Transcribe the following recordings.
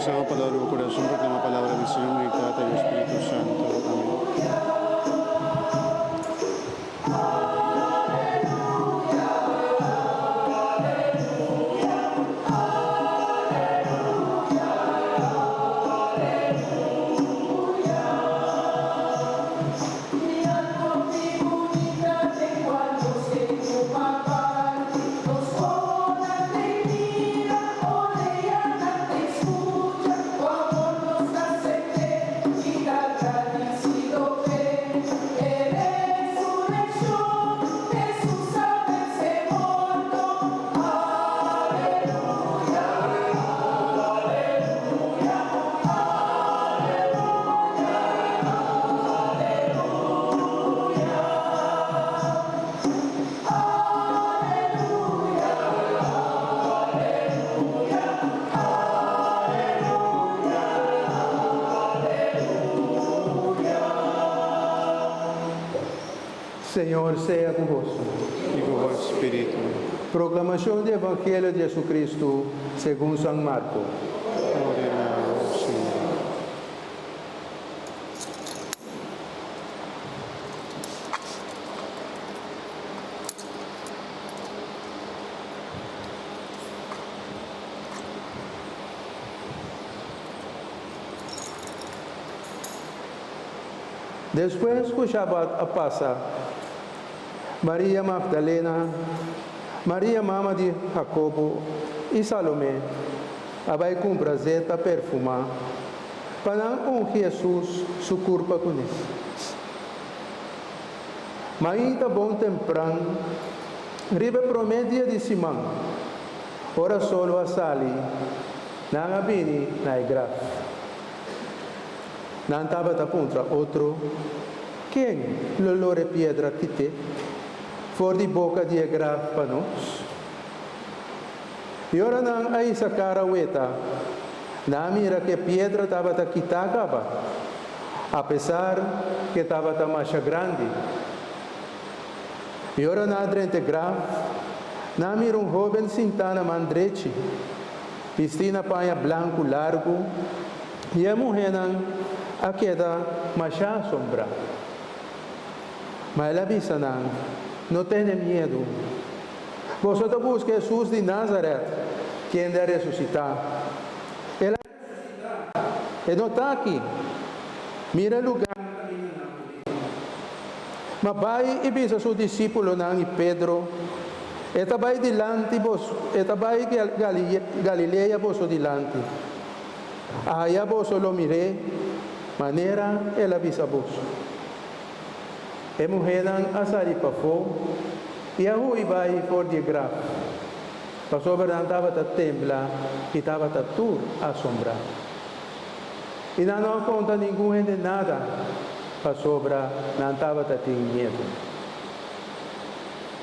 Proclama palabra del corazón, proclama palabra del Señor, meditata y Espíritu Santo. Amén. Senhor seja convosco. Y con tu espíritu. Proclamação do Evangelho de Jesus Cristo segundo São Marcos. Gloria a vos, Señor. Depois que o Shabat passa, Maria Magdalena, Maria mama de Jacobo e Salomé vai comprar zeta perfumar para ungir Jesus su corpo com ele. Mas tá bom temprano, ribe promedia de Simão, ora solo a sali, na bini na igreja. Não estava contra outro. Quem l'olore piedra que te? For di boca di graf para nós. E ora não aí essa cara ueta. Na mira que pedra estava quitada, apesar que estava mais grande. E ora na drente graf, na mira jovem sentado mandreche, vestida panha branco largo, e a mulher a queda mais sombra. Mas ela avisa não tenha medo. Você busca Jesus de Nazaré, quem deve ressuscitar. Ele não está aqui. Mira o lugar. Mas vai e visa seu discípulo e Pedro. Eta vai dilante vos, eta vai Galileia vos dilante. Aí vos lo mire, maneira ela avisa vos. E mulher a sair para fora, e a rua vai fora de graf. Passou por estava a temblar, e estava a tudo assombrar. E não conta ninguém de nada, passou por não estava a ter medo.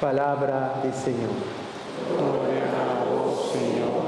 Palavra do Senhor. Gloria a vos, Señor.